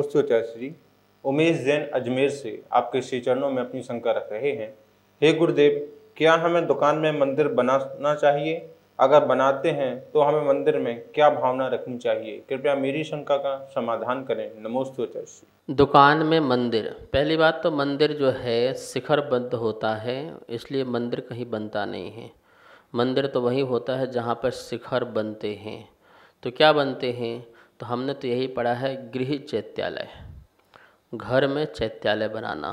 नमोस्तु श्री उमेश जैन अजमेर से आपके श्री चरणों में अपनी शंका रख रहे हैं। हे गुरुदेव, क्या हमें दुकान में मंदिर बनाना चाहिए? अगर बनाते हैं तो हमें मंदिर में क्या भावना रखनी चाहिए? कृपया मेरी शंका का समाधान करें। नमोस्तु श्री। दुकान में मंदिर, पहली बात तो मंदिर जो है शिखरबद्ध होता है, इसलिए मंदिर कहीं बनता नहीं है। मंदिर तो वहीं होता है जहाँ पर शिखर बनते हैं। तो क्या बनते हैं? तो हमने तो यही पढ़ा है, गृह चैत्यालय, घर में चैत्यालय बनाना।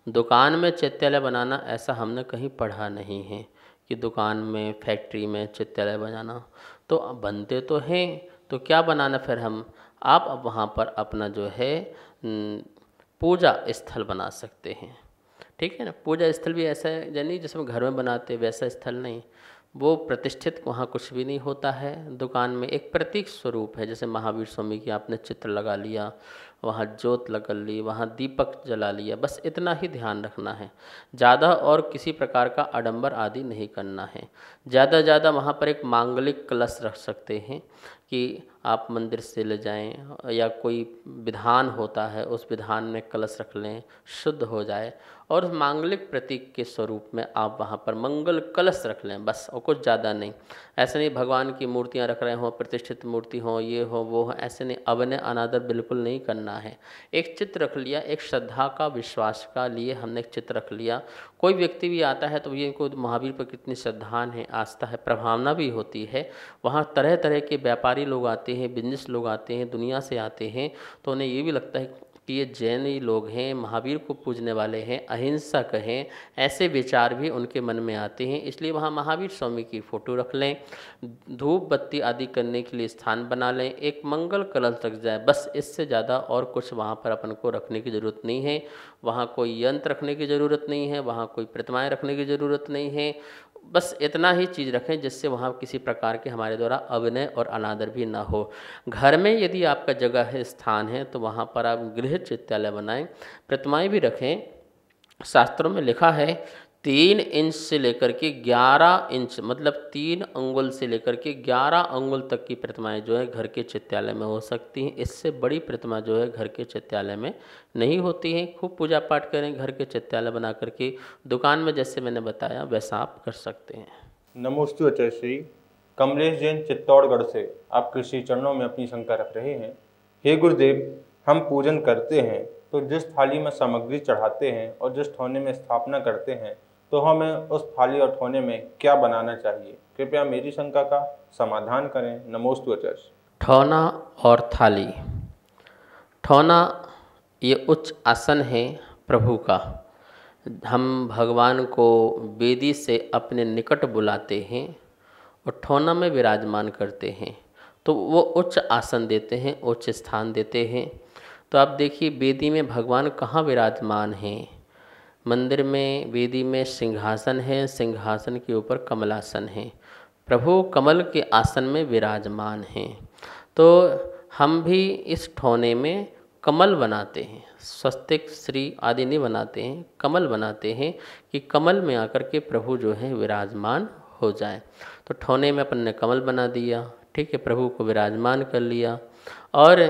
दुकान में चैत्यालय बनाना ऐसा हमने कहीं पढ़ा नहीं है कि दुकान में, फैक्ट्री में चैत्यालय बनाना। तो बनते तो हैं, तो क्या बनाना फिर हम? आप अब वहाँ पर अपना जो है पूजा स्थल बना सकते हैं। ठीक है ना। पूजा स्थल भी ऐसा है यानी जिसमें घर में बनाते वैसा स्थल नहीं, वो प्रतिष्ठित वहाँ कुछ भी नहीं होता है। दुकान में एक प्रतीक स्वरूप है, जैसे महावीर स्वामी की आपने चित्र लगा लिया, वहाँ ज्योत लगा ली, वहाँ दीपक जला लिया, बस इतना ही ध्यान रखना है। ज़्यादा और किसी प्रकार का आडंबर आदि नहीं करना है। ज़्यादा वहाँ पर एक मांगलिक कलश रख सकते हैं कि आप मंदिर से ले जाएं, या कोई विधान होता है उस विधान में कलश रख लें, शुद्ध हो जाए, और उस मांगलिक प्रतीक के स्वरूप में आप वहाँ पर मंगल कलश रख लें, बस, और कुछ ज़्यादा नहीं। ऐसे नहीं भगवान की मूर्तियाँ रख रहे हों, प्रतिष्ठित मूर्ति हो, ये हो वो हो, ऐसे नहीं। अवनय अनादर बिल्कुल नहीं करना है। एक चित्र रख लिया, एक श्रद्धा का, विश्वास का लिए हमने एक चित्र रख लिया। कोई व्यक्ति भी आता है तो ये को महावीर पर कितनी श्रद्धा है, आस्था है, प्रभावना भी होती है। वहाँ तरह तरह के व्यापारी लोग आते हैं, बिजनेस लोग आते हैं, दुनिया से आते हैं, तो उन्हें ये भी लगता है कि ये जैन ही लोग हैं, महावीर को पूजने वाले हैं, अहिंसक हैं, ऐसे विचार भी उनके मन में आते हैं। इसलिए वहाँ महावीर स्वामी की फ़ोटो रख लें, धूप बत्ती आदि करने के लिए स्थान बना लें, एक मंगल कलश रख जाए, बस। इससे ज़्यादा और कुछ वहाँ पर अपन को रखने की ज़रूरत नहीं है। वहाँ कोई यंत्र रखने की ज़रूरत नहीं है, वहाँ कोई प्रतिमाएँ रखने की ज़रूरत नहीं है। बस इतना ही चीज़ रखें जिससे वहाँ किसी प्रकार के हमारे द्वारा अविनय और अनादर भी ना हो। घर में यदि आपका जगह है, स्थान है, तो वहाँ पर आप गृह चैत्यालय बनाएं, प्रतिमाएं भी रखें। शास्त्रों में लिखा है 3 इंच से लेकर के 11 इंच, मतलब 3 अंगुल से लेकर के 11 अंगुल तक की प्रतिमाएं जो है घर के चैत्यालय में हो सकती हैं। इससे बड़ी प्रतिमा जो है घर के चैत्यालय में नहीं होती है। खूब पूजा पाठ करें, घर के चैत्यालय बना करके। दुकान में जैसे मैंने बताया वैसा आप कर सकते हैं। नमोस्तु श्री। कमलेश जैन चित्तौड़गढ़ से आपके श्री चरणों में अपनी शंका रख रहे हैं। हे गुरुदेव, हम पूजन करते हैं तो जिस थाली में सामग्री चढ़ाते हैं और जिस ठौने में स्थापना करते हैं, तो हमें उस थाली और ठौने में क्या बनाना चाहिए? कृपया मेरी शंका का समाधान करें। नमोस्तु श्री। ठौना और थाली। ठौना ये उच्च आसन है प्रभु का। हम भगवान को वेदी से अपने निकट बुलाते हैं और ठौना में विराजमान करते हैं, तो वो उच्च आसन देते हैं, उच्च स्थान देते हैं। तो आप देखिए वेदी में भगवान कहाँ विराजमान हैं? मंदिर में वेदी में सिंहासन है, सिंहासन के ऊपर कमलासन है, प्रभु कमल के आसन में विराजमान हैं। तो हम भी इस ठौने में कमल बनाते हैं, स्वस्तिक श्री आदि नहीं बनाते हैं, कमल बनाते हैं कि कमल में आकर के प्रभु जो है विराजमान हो जाए। तो ठौने में अपन ने कमल बना दिया, ठीक है, प्रभु को विराजमान कर लिया। और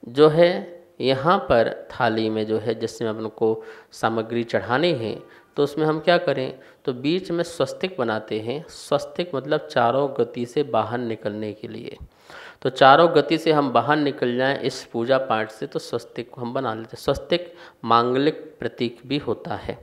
जो है यहाँ पर थाली में जो है जिसमें अपन को सामग्री चढ़ानी है, तो उसमें हम क्या करें, तो बीच में स्वस्तिक बनाते हैं। स्वस्तिक मतलब चारों गति से बाहर निकलने के लिए। तो चारों गति से हम बाहर निकल जाएं इस पूजा पाठ से, तो स्वस्तिक को हम बना लेते हैं। स्वस्तिक मांगलिक प्रतीक भी होता है।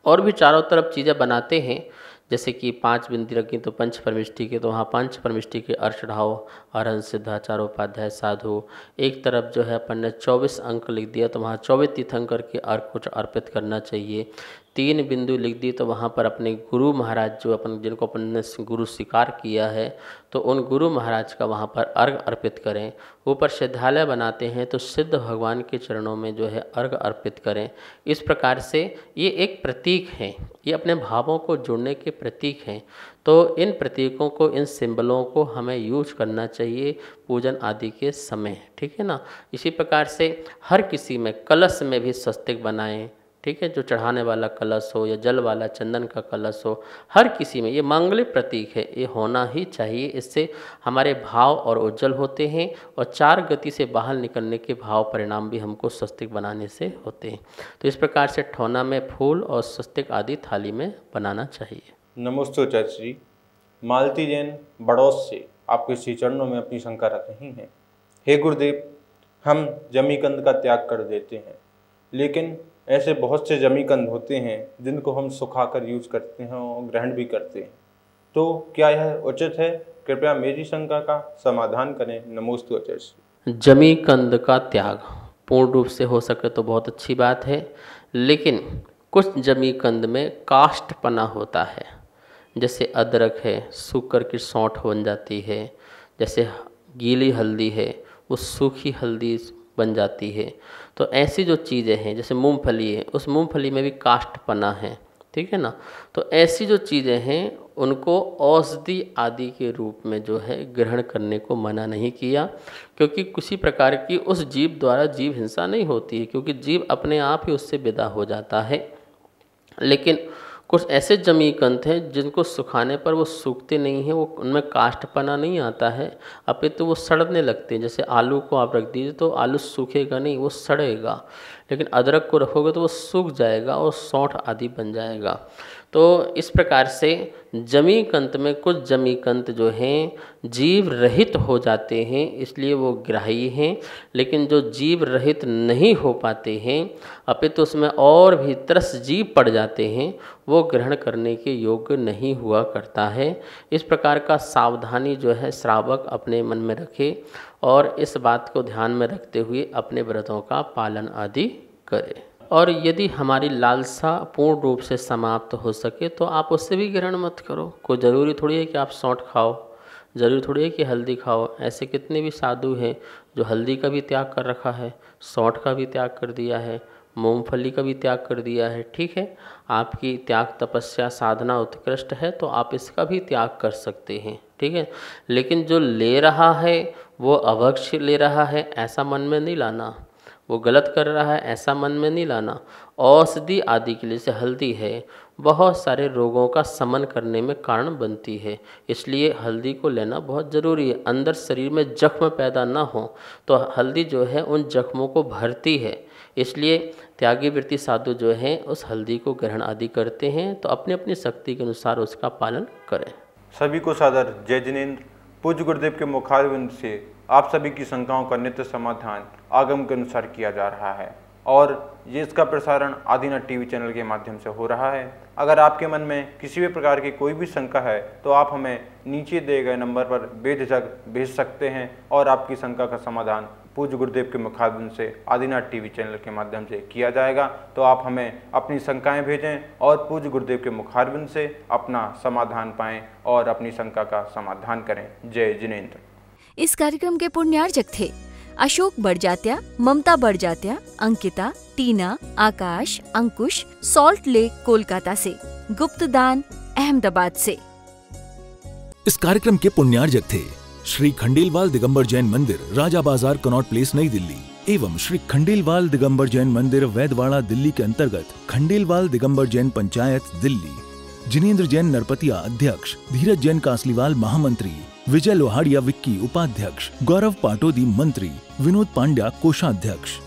और भी चारों तरफ चीज़ें बनाते हैं, जैसे कि 5 बिंदी रखी तो पंच परमिष्टि के, तो वहाँ पंच परमिष्टि के अर्घ चढ़ाओ, अरहंत सिद्धाचारोपाध्याय साधु। एक तरफ जो है अपन ने 24 अंक लिख दिया, तो वहाँ 24 तीर्थंकर के अर्घ कुछ अर्पित करना चाहिए। 3 बिंदु लिख दी तो वहाँ पर अपने गुरु महाराज जो अपन जिनको अपन ने गुरु स्वीकार किया है, तो उन गुरु महाराज का वहाँ पर अर्घ अर्पित करें। ऊपर सिद्धालय बनाते हैं तो सिद्ध भगवान के चरणों में जो है अर्घ अर्पित करें। इस प्रकार से ये एक प्रतीक है, ये अपने भावों को जोड़ने के प्रतीक हैं। तो इन प्रतीकों को, इन सिंबलों को हमें यूज करना चाहिए पूजन आदि के समय, ठीक है ना। इसी प्रकार से हर किसी में, कलश में भी स्वस्तिक बनाएं, ठीक है, जो चढ़ाने वाला कलश हो या जल वाला चंदन का कलश हो, हर किसी में ये मांगलिक प्रतीक है, ये होना ही चाहिए। इससे हमारे भाव और उज्जवल होते हैं और 4 गति से बाहर निकलने के भाव परिणाम भी हमको स्वस्तिक बनाने से होते हैं। तो इस प्रकार से ठौना में फूल और स्वस्तिक आदि थाली में बनाना चाहिए। नमस्ते आचार्य श्री। मालती जैन बड़ौस से आपके श्री चरणों में अपनी शंका रख रही हैं। हे गुरुदेव, हम जमीकंद का त्याग कर देते हैं, लेकिन ऐसे बहुत से जमीकंद होते हैं जिनको हम सुखाकर यूज करते हैं और ग्रहण भी करते हैं, तो क्या यह उचित है? कृपया मेरी शंका का समाधान करें। नमोस्तु आचार्य श्री। जमीकंद का त्याग पूर्ण रूप से हो सके तो बहुत अच्छी बात है, लेकिन कुछ जमीकंद में काष्ठपना होता है। जैसे अदरक है, सूख कर की सौंठ बन जाती है। जैसे गीली हल्दी है, वो सूखी हल्दी बन जाती है। तो ऐसी जो चीज़ें हैं, जैसे मूंगफली है, उस मूंगफली में भी काष्ठपना है, ठीक है ना। तो ऐसी जो चीज़ें हैं उनको औषधि आदि के रूप में जो है ग्रहण करने को मना नहीं किया, क्योंकि किसी प्रकार की उस जीव द्वारा जीव हिंसा नहीं होती है, क्योंकि जीव अपने आप ही उससे विदा हो जाता है। लेकिन कुछ ऐसे जमीकंद हैं जिनको सुखाने पर वो सूखते नहीं हैं, वो उनमें काष्ठपना नहीं आता है, अपितु वो सड़ने लगते हैं। जैसे आलू को आप रख दीजिए तो आलू सूखेगा नहीं, वो सड़ेगा, लेकिन अदरक को रखोगे तो वो सूख जाएगा और सौंठ आदि बन जाएगा। तो इस प्रकार से जमीकंद में कुछ जमीकंद जो हैं जीव रहित हो जाते हैं, इसलिए वो ग्राही हैं। लेकिन जो जीव रहित नहीं हो पाते हैं, अपितु उसमें और भी तरस जीव पड़ जाते हैं, वो ग्रहण करने के योग्य नहीं हुआ करता है। इस प्रकार का सावधानी जो है श्रावक अपने मन में रखे और इस बात को ध्यान में रखते हुए अपने व्रतों का पालन आदि करे। और यदि हमारी लालसा पूर्ण रूप से समाप्त हो सके तो आप उससे भी ग्रहण मत करो। कोई ज़रूरी थोड़ी है कि आप सौंठ खाओ, ज़रूरी थोड़ी है कि हल्दी खाओ। ऐसे कितने भी साधु हैं जो हल्दी का भी त्याग कर रखा है, सौंठ का भी त्याग कर दिया है, मूंगफली का भी त्याग कर दिया है। ठीक है, आपकी त्याग तपस्या साधना उत्कृष्ट है तो आप इसका भी त्याग कर सकते हैं, ठीक है। लेकिन जो ले रहा है वो अवश्य ले रहा है, ऐसा मन में नहीं लाना। वो गलत कर रहा है, ऐसा मन में नहीं लाना। औषधि आदि के लिए, जैसे हल्दी है, बहुत सारे रोगों का शमन करने में कारण बनती है, इसलिए हल्दी को लेना बहुत ज़रूरी है। अंदर शरीर में जख्म पैदा ना हो तो हल्दी जो है उन जख्मों को भरती है, इसलिए त्यागी वृत्ति साधु जो हैं उस हल्दी को ग्रहण आदि करते हैं। तो अपनी अपनी शक्ति के अनुसार उसका पालन करें। सभी को सादर जय जिनेंद्र। पूज्य गुरुदेव के मुखारविंद से आप सभी की शंकाओं का नित्य समाधान आगम के अनुसार किया जा रहा है और ये इसका प्रसारण आदिनाथ टीवी चैनल के माध्यम से हो रहा है। अगर आपके मन में किसी भी प्रकार की कोई भी शंका है तो आप हमें नीचे दिए गए नंबर पर बेझिझक भेज सकते हैं और आपकी शंका का समाधान पूज्य गुरुदेव के मुखारविंद से आदिनाथ टीवी चैनल के माध्यम से किया जाएगा। तो आप हमें अपनी शंकाएं भेजें और पूज्य गुरुदेव के मुखारविंद से अपना समाधान पाएं और अपनी शंका का समाधान करें। जय जिनेंद्र। इस कार्यक्रम के पुण्यार्जक थे अशोक बड़जात्या, ममता बड़जात्या, अंकिता, टीना, आकाश, अंकुश, सॉल्ट लेक कोलकाता से, गुप्तदान अहमदाबाद से। इस कार्यक्रम के पुण्यार्जक थे श्री खंडेलवाल दिगंबर जैन मंदिर, राजा बाजार, कनॉट प्लेस, नई दिल्ली एवं श्री खंडेलवाल दिगंबर जैन मंदिर, वैदवाड़ा, दिल्ली के अंतर्गत खंडेलवाल दिगंबर जैन पंचायत, दिल्ली। जिनेंद्र जैन नरपतिया अध्यक्ष, धीरज जैन कासलीवाल महामंत्री, विजय लोहाड़िया विक्की उपाध्यक्ष, गौरव पाटोदी मंत्री, विनोद पांड्या कोषाध्यक्ष।